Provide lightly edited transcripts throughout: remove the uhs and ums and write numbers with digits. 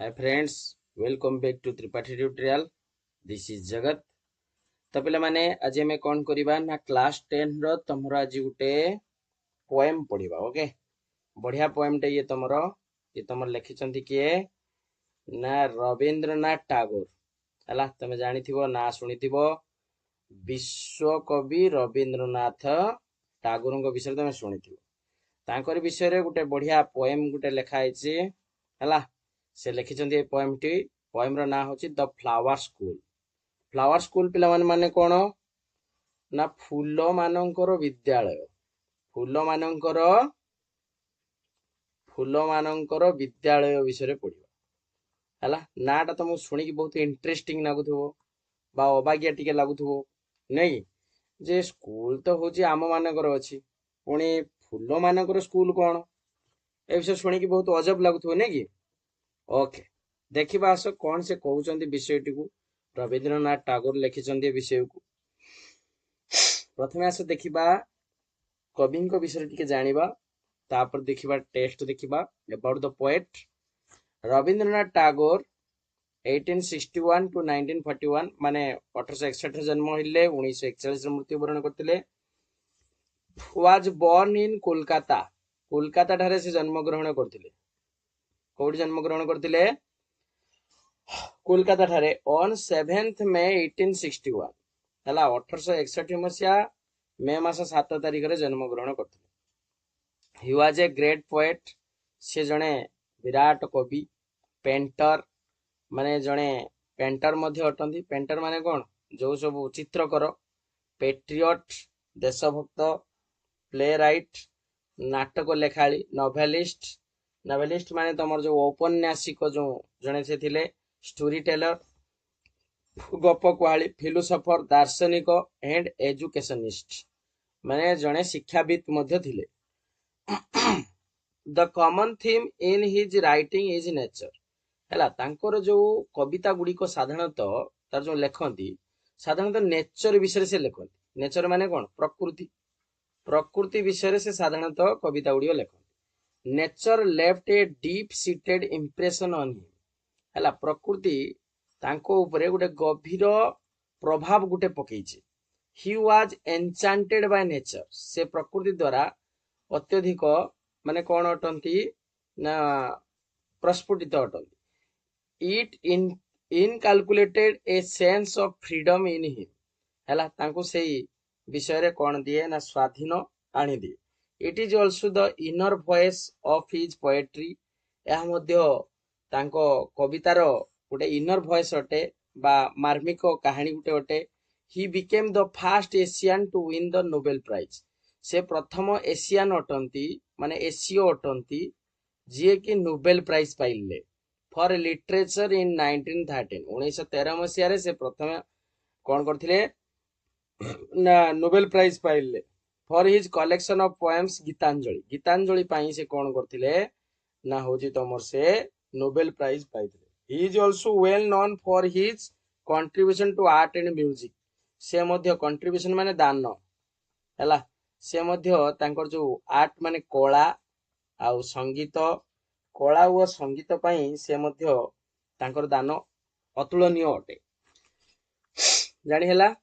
Hi friends, welcome back to Tripathi tutorial. This is Jagat. तो पिला माने आज हमें कौन करिबा ना क्लास 10 रो तमरो आज गुटे पोएम पढिबा ओके बढ़िया पोएम टे ये तमर लिखिचंती किए ना रविंद्रनाथ टागोर हला तमे जानिथिबो ना सुनिथिबो विश्व कवि रविंद्रनाथ टागोर को विषय तमे सुनिथिबो तांकर विषय रे गुटे बढ़िया पोएम गुटे लेखा आइछि हला से लिखिचंती ए पोएम टी पोएम रो ना होछि द फ्लावर स्कूल पिला माने कोन ना फूल मानकर विद्यालय फूल मानकर विद्यालय विषय पढ़िबा हला नाटा तुमको शुणी बहुत इंटरेस्टिंग लगुथबो बा अबागिया टिके लगुथबो नै जे स्कूल तो होची आम मानकर अछि पुणी फूल मानकर स्कूल कोन ए विषय शुणी बहुत अजब लगुथबो नै कि ओके देखिबा आस कोन से कहउचंती विषयटी को रविंद्रनाथ टागोर लिखिचंती विषय को प्रथमे आस देखिबा कवि को विषय टिके जानिबा तापर देखिबा टेक्स्ट देखिबा about the poet Rabindranath Tagore 1861 to 1941 माने 1861 जन्म होइले 1941 रे मृत्युवरण करथिले वाज बोर्न इन कोलकाता ठारे से जन्म ग्रहण करथिले कोडी जन्म ग्रहण करथिले कोलकाता ठारे ऑन 7th मे 1861 हला 1861 मसिया मे मास 7 तारिख रे जन्म ग्रहण करथिले he was a great poet से जणे विराट कवि पेंटर माने जणे पेंटर मध्य अटंती पेंटर माने कोन जो सब चित्रकर पेट्रियट देशभक्त प्ले राइट नाटक लेखाली नोवेलिस्ट माने तमर जो औपन्यासिक जो जणे से थिले स्टोरी टेलर गप कुहाली फिलोसोफर दार्शनिक एंड एजुकेशनिस्ट माने जणे शिक्षाविद मध्य थिले the common theme in his writing is nature हला तांकर जो कविता गुडी को साधारणतः तार जो लेखंती साधारणतः नेचर विषय से लेखंती नेचर माने कोन प्रकृति विषय से साधारणतः कविता गुडी लेखंती nature left a deep seated impression on him हला प्रकृति तांको ऊपर गुटे गभीर प्रभाव गुटे पकेइछि he was enchanted by nature से प्रकृति द्वारा अत्यधिक माने कोन अटंती ना प्रस्फुटित अटंती it inculcated a sense of freedom in him हला तांको सेही विषय रे कोन दिए ना स्वाधीन आनी दिए it is also the inner voice of his poetry यह मध्य तांको कवितार गोटे इनर वॉइस अटे बा मार्मिक कहानी गुटे अटे he became the first Asian to win the Nobel prize से प्रथम एशियन अटंती माने एशियो अटंती जे कि नोबेल प्राइज पाइले फॉर लिटरेचर इन 1913 मसिया रे से प्रथम कोन करथिले ना नोबेल प्राइज पाइले for his collection of poems Gitanjali पाई से कोन करथिले ना होजी तमर से नोबेल प्राइज पाइथिले he is also well known for his contribution to art and music से मध्य कंट्रीब्यूशन माने दान हला से मध्य तांकर जो आर्ट माने कला आ संगीत कला और संगीत पाई से मध्य तांकर दान अतुलनीय अटे जानि हला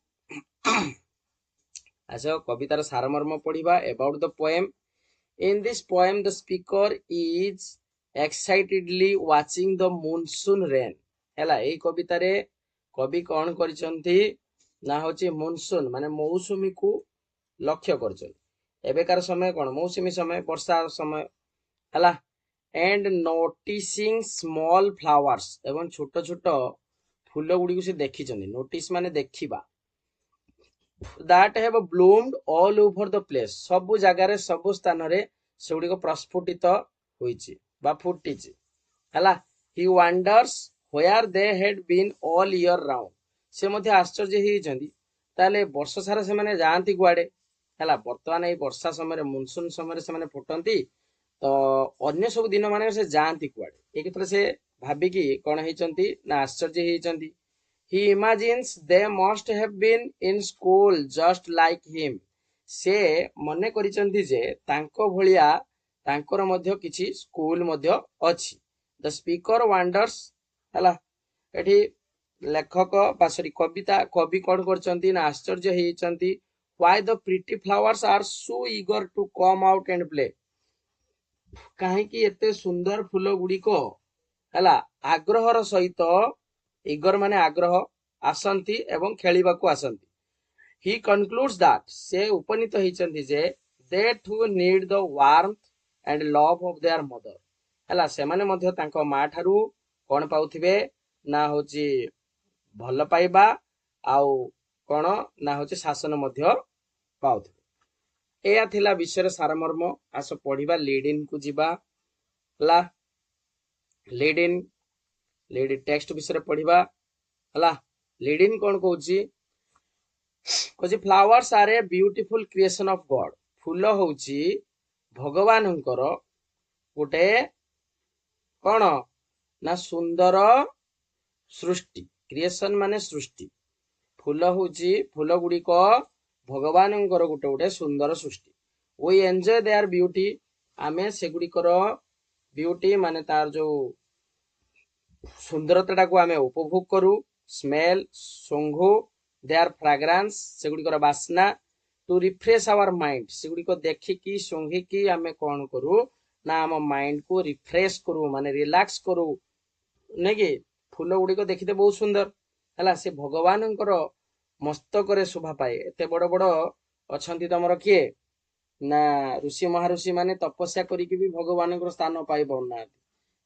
आसो कवितार सारमर्म पढ़िबा about the poem in this poem the speaker is excitedly watching the monsoon rain हला ए कविता रे कवि कोन करिसंती ना होची मॉनसून माने मौसुमी को लक्ष्य करछन एबेकार समय कोन मौसुमी समय वर्षा समय हला एंड नोटिसिंग स्मॉल फ्लावर्स एवं छोट छोट फूल गुडी को से देखिचंदी नोटिस माने देखिबा that have bloomed all over the place सब जगह रे सब स्थान रे से गुडी को प्रस्फुटित होईची बा फुटिची हला he wonders where they had been all year round से मध्ये आश्चर्य ही जंदी ताले वर्ष सारा से माने जांती गुआडे हला वर्तमान ए वर्षा समय रे मॉनसून समय रे से माने फुटंती तो अन्य सब दिन माने से जांती गुआडे एक तरह से भाबी कि कोन हेचंती ना आश्चर्य ही जंदी he imagines they must have been in school just like him से मने करिचंती जे तांको भलिया तांकर मध्य किछि स्कूल मध्य अछि द स्पीकर वांडर्स हला एठी लेखक बा सॉरी कविता कवि कौन करचंती ना आश्चर्य हेचंती why the pretty flowers are so eager to come out and play कहीं एते सुंदर फूल गुड़िको हला आग्रहर सहित ईगर माने आग्रह आसंती एवं खेलिबाकू आसंती ही कनक्लूड्स दैट से उपनीत हेचंती जे they too need the warmth and love of their mother हला से माने मध्य तांको मा ठारू कोन पाउथिबे ना होची भल पाइबा आउ कोन ना होची शासन मध्य पाउथिबे एया थिला विषय सारमर्म आस पढ़िबा लीड इन को जिबा हला लीड इन टेक्स्ट विषय पढ़िबा हला लीड इन कोन कहूची कहूची flowers are a beautiful creation of God फूल होची भगवानंकर गोटे कोन ना सुंदर सृष्टि क्रिएशन माने सृष्टि फूल होची फूल गुडी को भगवानंकर गोटे गोटे सुंदर सृष्टि वी एंजॉय देयर ब्यूटी आमे से गुडी करो ब्यूटी माने तार जो सुंदरता को आमे उपभोग करू स्मेल सुंघू देयर फ्रेग्रेंस से गुडी करो बासना टू रिफ्रेश आवर माइंड से गुडी को देखि की सुंघी की आमे कोन करू ना हम माइंड को रिफ्रेश करू माने रिलैक्स करू नेकी फूल गुडी को देखिते बहुत सुंदर हला से भगवानंकर मस्तक रे शोभा पाए एते बड़ बड़ अछंती तमर किए ना ऋषि महाऋषि माने तपस्या करी भी भगवानंकर स्थान पाई पड़ना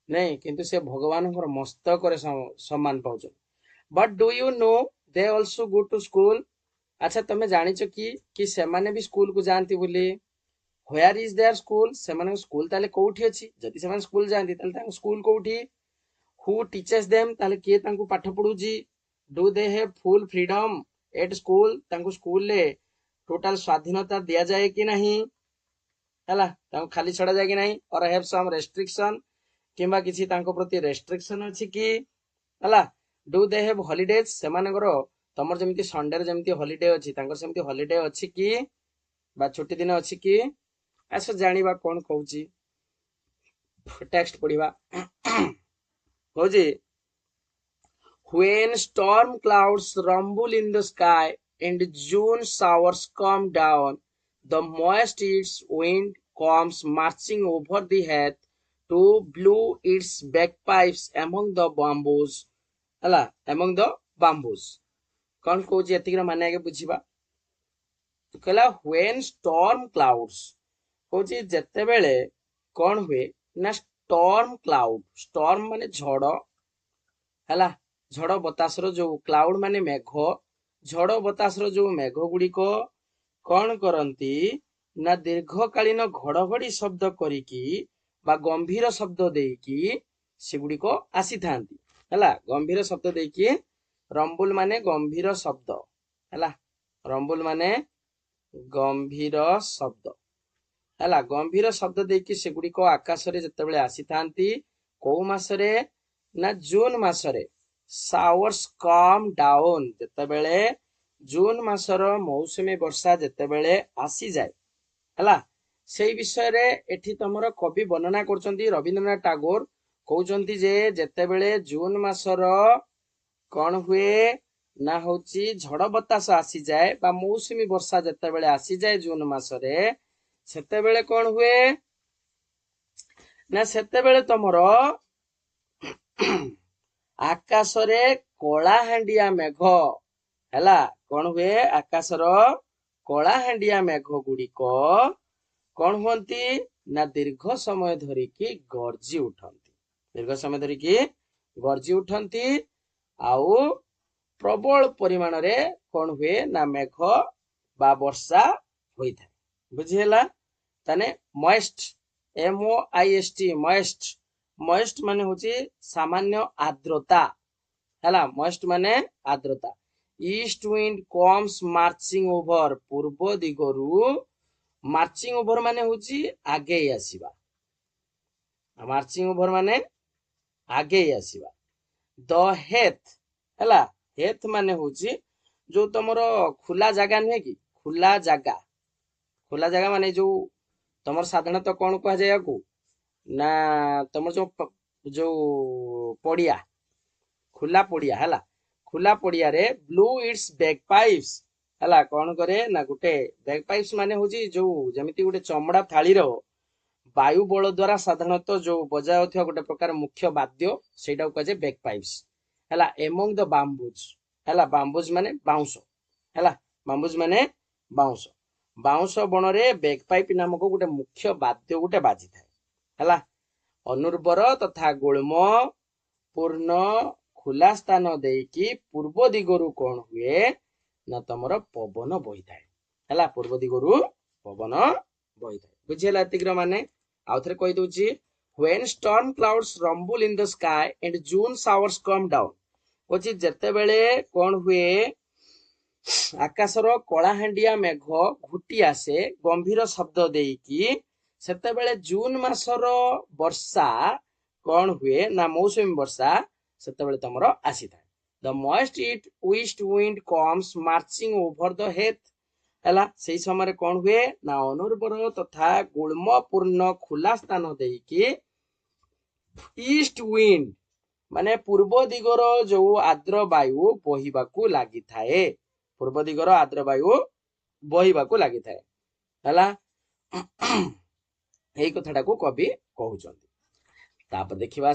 नहीं किंतु से भगवानंकर मस्तक रे सम्मान पाउछ but do you know they also go to school अच्छा तमे जानिछ कि से माने भी स्कूल को जानती बोली व्हेयर इज देयर स्कूल से माने स्कूल ताले कोठी अछि जदि से माने स्कूल जानती ताले तांको स्कूल कोठी हु टीचर्स देम ताले के तांको पाठ पढुजी do they have full freedom at school तांको स्कूल ले टोटल स्वाधीनता दिया जाए कि नहीं हला तांको खाली छड़ा जाए कि नहीं और हैव सम रेस्ट्रिक्शन किंबा किछि तांको प्रति रेस्ट्रिक्शन अछि कि हला डू दे हैव हॉलिडेज से मानकर तमर जेमिति संडे रे जेमिति हॉलिडे अछि तांकर सेमिति हॉलिडे अछि कि बा छुट्टी दिन अछि कि ऐसा जानिबा कोन कहूची text पढ़िबा कहूची when storm clouds rumble in the sky and June showers come down the moist east wind comes marching over the heath to blow its bagpipes among the bamboos हला among the bamboos कौन कहूची एतिक माने आगे बुझिबा कहला when storm clouds कहूची जते बेले कौन हुए ना storm cloud storm माने झड़ हला झड़ बतासर जो क्लाउड माने मेघ झड़ बतासर जो मेघ गुडी को कौन करंती ना दीर्घकालीन घड़घड़ी शब्द करिकी बा गंभीर शब्द देकी सेगुडी को आसी थांती हला गंभीर शब्द देकी रंबुल माने गंभीर शब्द हला रंबुल माने गंभीर शब्द हला गंभीर शब्द देकी सेगुडी को आकाश रे जते बेले आसी थांती को मासरे ना जून मासरे शावर्स कम डाउन जते बेले जून मासर मौसुमी वर्षा जते बेले आसी जाए हला सेई विषय रे एठी तमरो कवि वर्णना करचंती रविंद्रनाथ टैगोर कहउचंती जे जते बेले जून मासर कोन हुए ना होची झड़ बतास आसी जाए बा मौसुमी वर्षा जते बेले आसी जाए जून मासरे सेते बेले कोन हुए ना सेते बेले तमरो आकाश रे कला हांडिया मेघ हैला कोन हुए आकाशर कला हांडिया मेघ गुडी को कोन होंती ना दीर्घ समय धरी की गर्जी उठंती दीर्घ समय धरी की गर्जी उठंती आउ प्रबल परिमाण रे कोन हुए ना मेघ बा वर्षा होई था बुझिहेला तने मॉइस्ट MOIST मॉइस्ट मॉइस्ट माने होची सामान्य आर्द्रता हैला मॉइस्ट माने आर्द्रता east wind comes marching over पूर्व दिगरु मार्चिंग ओवर माने होची आगे आसीबा मार्चिंग ओवर माने आगे आसीबा द हेथ हैला हेथ माने होची जो तमरो खुला जगह नहे कि खुला जगह माने जो तमर साधारणतः कोन कह जाय को ना तमर जो जो पड़िया खुला पड़िया है खुला पड़िया रे ब्लू इट्स बैक पाइप्स है कौन करे ना गोटे बैक पाइप्स माने होची जो जमिति गोटे चमड़ा थाली रो वायु बल द्वारा साधारणतः जो बजा होता गोटे प्रकार मुख्य वाद्य सेटा कहे बैक पाइप्स है एमंग द बाम्बूज है बाम्बूज माने बाउंस है बाम्बूज माने बाउंस बाउंस बण रे बैक पाइप नामक गोटे मुख्य वाद्य गोटे बाजी थाए है अनुर्वर तथा गुल्म पूर्ण खुला स्थान देकी पूर्व दिगरु कौन हुए ना तुमर पवन बही थाए है पूर्व दिगरु पवन बही थाए बुझीला एतिकर माने आउ थे कहि दउची when storm clouds rumble in the sky and June showers come down Kochi जते बेले कौन हुए आकाशर कलाहांडिया मेघ घुटी आसे गंभीर शब्द देकी सेते बेले जून मासर वर्षा कौन हुए ना मौसमी वर्षा सेते बेले तमर आसी थाए the moist east wind comes marching over the heath है से समय कौन हुए ना अनुर्वर तथा गुल्मपूर्ण खुला स्थान देकी ईस्ट विंड माने पूर्व दिगर जो आर्द्र वायु बहिबाकू लगी थाए पूर्व दिगर आर्द्र वायु बहिबाकू लगी थाए है यही कथाटा को कवि कहउचंती तापर देखिबा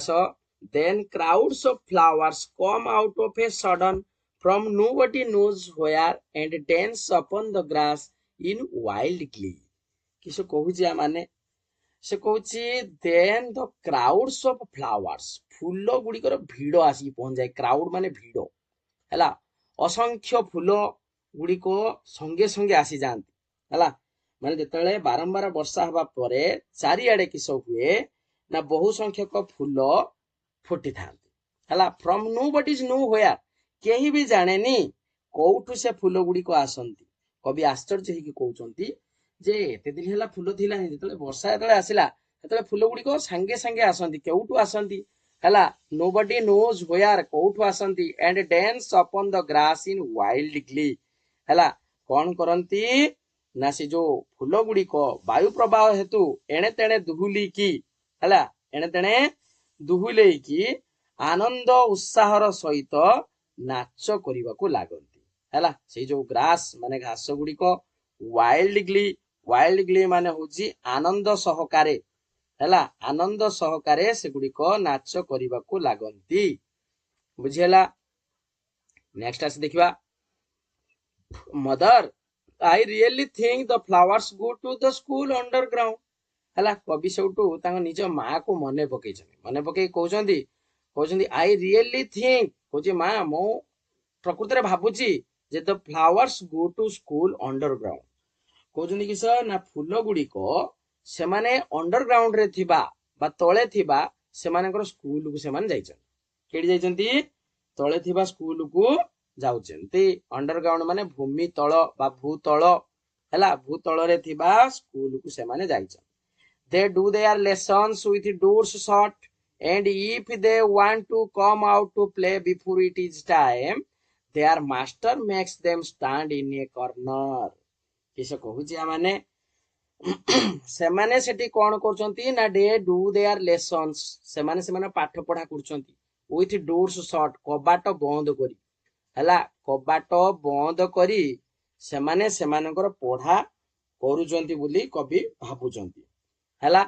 then crowds of flowers come out of a sudden from nobody knows where and dance upon the grass in wild glee किस कहूची माने से कहूची then the crowds of flowers फूल गुड़िकर भिड़ आसी पहुंच जाए क्राउड माने भिड़ है असंख्य फूल गुड़िक संगे संगे आसी जाती है माने जिते बारंबार वर्षा हवा पर चारिआडे किस हुए ना बहु संख्यक फूल फुटी था from no but is nowhere कहीं भी जाने कौटू से फूल गुड़िक आसती कवि आश्चर्य होगी कहते जे एते दिन है फूल थिला जो वर्षा जो आसला से फूल गुड़िक सांगे सांगे आसती केउठू आसती है नो बडी नोज वेयर कौटू आसती and dance upon the grass in wild Glee है कौन करती ना से जो फूल गुड़िक वायु प्रवाह हेतु एणे तेणे दुहुली की है एणे तेणे दुहुले की आनंद उत्साहर सहित नाच करने को लागती है से जो ग्रास माने घास गुड़िक वाइल्ड ग्ली माने होची आनंद सहकारे है आनंद सहकारे से गुड़िक नाच करने को लागती बुझीला नेक्स्ट आसे देखिबा mother I really think the flowers go to the school underground है कवि सेठू निज माँ को मन पकई कहते आई रियली थिंक कहे माँ मो प्रकृति भावुची जे the flowers go to school underground कहते कि सर ना फूल गुड़िक से माने अंडरग्राउंड रे थिबा बा तले थिबा सेमानकर स्कूल को सेमान जाइछन केडी जाइछन्ती तले थिबा स्कूल को जाउछन्ती अंडरग्राउंड माने भूमि तल बा भूतल है भूतल रे थिबा स्कूल को सेमाने जाइछन they do their lessons with doors shut and if they want to come out to play before it is time their master makes them stand in a corner किस कहूची माने से माने सेठी कौन करचंती ना दे डू देयर लेसन्स से माने पाठ पढ़ा करचंती with doors shut कबाट बंद करी हला कबाट बंद करी से माने सेमानकर पढ़ा करूचंती बोली कवि भाबुचंती हला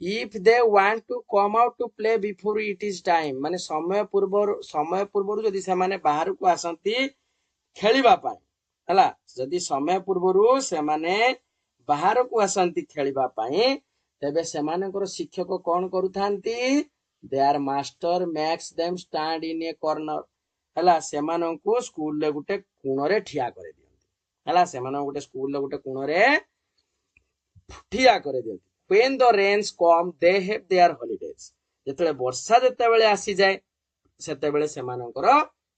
if they want to come out to play before it is time माने समय पूर्व जदि से माने बाहर को आसंती खेलिबा पाई हला जदि समय पूर्व से माने बाहर को आसंती खेलिबा पाई तेबे से मानकर शिक्षक कौन करूथांती their master makes them stand in a corner हला से माननको स्कूल ले गुटे कोण रे ठिया करे दियंती हला से मानन गुटे स्कूल ले गुटे कोण रे ठिया करे दियंती when the rains come they have their holidays जेतले वर्षा जेते बेले आसी जाए सेते बेले सेमानकर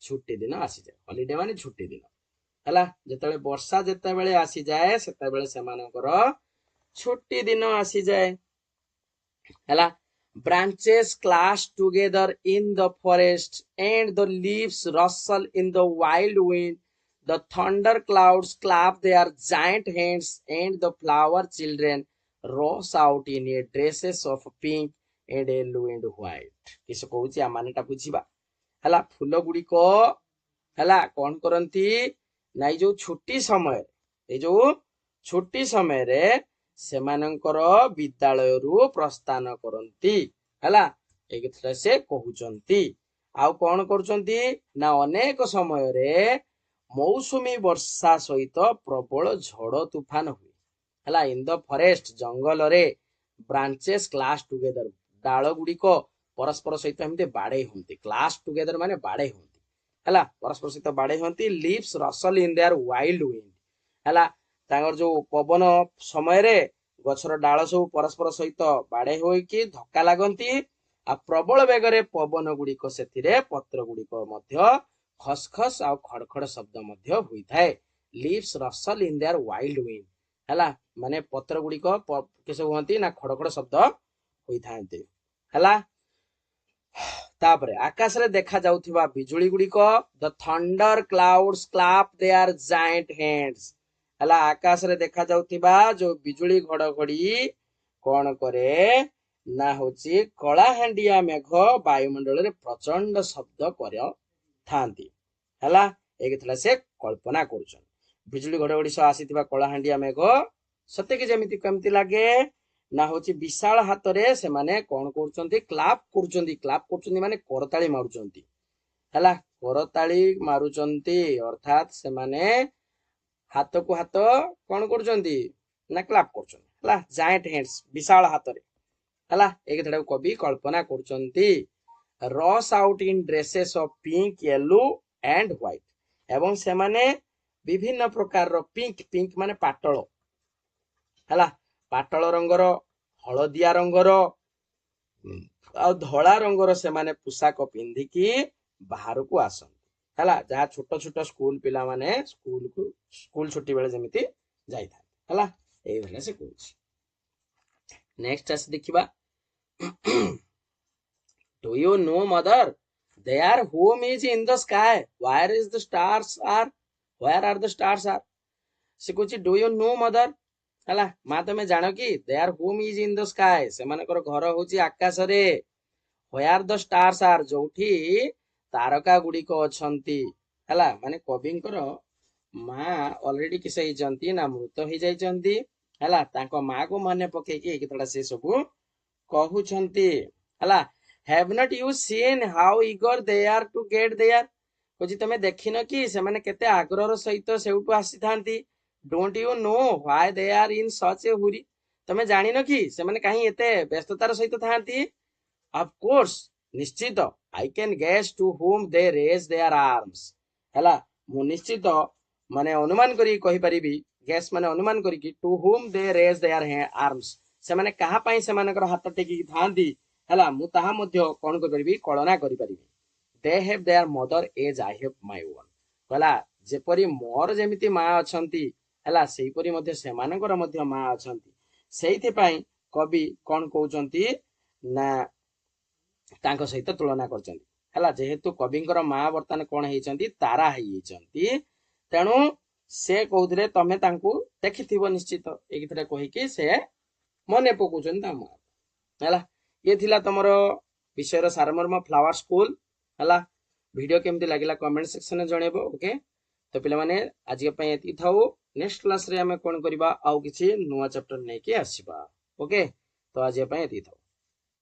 छुट्टी दिन आसी जाए हॉलिडे माने छुट्टी दिन हला जेतले वर्षा जेते बेले आसी जाए सेते बेले सेमानकर छुट्टी दिन आसी जाए हला branches clash together in the forest and the leaves rustle in the wild wind the thunder clouds clap their giant hands and the flower children rush out in a dresses of pink and yellow and white किस कहूची आ मानेटा बुझिबा हला फूल गुड़िक हला कौन करती ना जो छुट्टी समय ए जो छुट्टी समय रे सेमानंकर विद्यालय रु प्रस्थान करती हला एक से कहउचंती आउ कौन करुचंती ना अनेक समय रे मौसुमी वर्षा सहित प्रबल झड़ तूफान हुए हला इन द फॉरेस्ट जंगल रे ब्रांचेस क्लास टुगेदर डाल गुड़िक परस्पर सहित एमती बाड़े होती क्लास टुगेदर माने बाड़े होती हला परस्पर सहित बाड़े होती leaves rustle in their wild wind हला तांगर जो पवन समय रे गछर डाल सब परस्पर सहित बाड़े होइकी धक्का लागंती आ प्रबल बेगरे पवन गुड़िक सेथिरे पत्र गुड़िक मध्य खसखस आ खड़खड़ शब्द मध्य होइथाय leaves rustle in their wild wind हला माने पत्र गुड़िक किस हुअंती ना खड़खड़ शब्द होइथांते हला तापरे आकाश रे देखा जाउथिबा बिजुली गुड़िक the thunder clouds clap their giant hands हला आकाश रे देखा जाउथिबा जो बिजुली घड़घड़ी कौन करे ना होची कलाहांडिया मेघ वायुमंडल रे प्रचंड शब्द कर थांती हला एक थला से कल्पना करूछन बिजुली घड़घड़ी सह आसीथिबा कलाहांडिया मेघ सते कि जेमिति केमति लागे ना होची विशाल हाथ रे से माने कौन करूछंती क्लैप करूछंती माने करताली मारुछंती हला करताली मारुछंती अर्थात से माने हाथ को हाथ कौन करूछंती ना क्लैप करूछंती हला जायंट हैंड्स विशाल हाथ रे हला एक थड़ा कवि कल्पना करूछंती रस out in dresses of pink yellow and white एवं से माने विभिन्न प्रकार रो पिंक माने पाटल हला पाटल रंगर हलदिया रंगर आ धला रंगर से माने पोशाक पिंधिकी बाहर को आसंती हला जहा छोट छोट स्कूल पिला माने स्कूल छुट्टी बेले जेमिति जाई था हला एई भले से कहूची नेक्स्ट आसे देखिबा Do you know, mother? Their home is in the sky. Where is the stars are? Where are the stars are? से कुछ do you know, mother? हला माँ तमे जानो कि their home is in the sky. सेमानकर घर होची आकाश रे. Where the stars are? जोठी तारका गुड़िक अछंती हला माने कविंकर माँ ऑलरेडी किसे हिजंती ना मृत हो जाइचंती हला तांको माँ को मने पकेकी एक थोड़ा से सब कहउछंती हला have not you seen how eager they are to get there कोजी तमे देखिनो कि से माने केते आग्रहर सहित सेउटु आसी थांती don't you know why they are in such a hurry तमे जानिनो कि से माने काहे एते व्यस्ततार सहित थांती of course निश्चित I can guess to whom they raise their arms हला मु निश्चित माने अनुमान करी कहि परिबी guess माने अनुमान करी कि to whom they raise their arms से माने कहा पई से मानकर हाथ टेकी थांती हला मु ताहा मध्य कोन कर परिबी कल्पना करि परिबी they have their mother as I have my own हला जेपरी मोर जेमिति मां अछंती हला सेही परी मध्य सेमानकर मध्य मां अछंती सेहिथि पई कवि कोन कहउचंती ना तांको सहित तुलना करचंती हला जेहेतु कविंकर मां वर्तमान कोन हेचंती तारा हेचंती तेनु से कहउतरे तमे तांको देखिथिबो निश्चित एकिथरे कहि कि से मने पकोचन ता मां हला ये थिला तमरो विषय सारमर्म फ्लावर स्कूल हला वीडियो केमती लागिला कमेंट सेक्शन में जणेबो ओके तो पिला माने आज पे एति थाउ नेक्स्ट क्लास रे हमें कोन करबा आउ किछि नुवा चैप्टर नै के आसीबा ओके तो आज पे एति थाउ।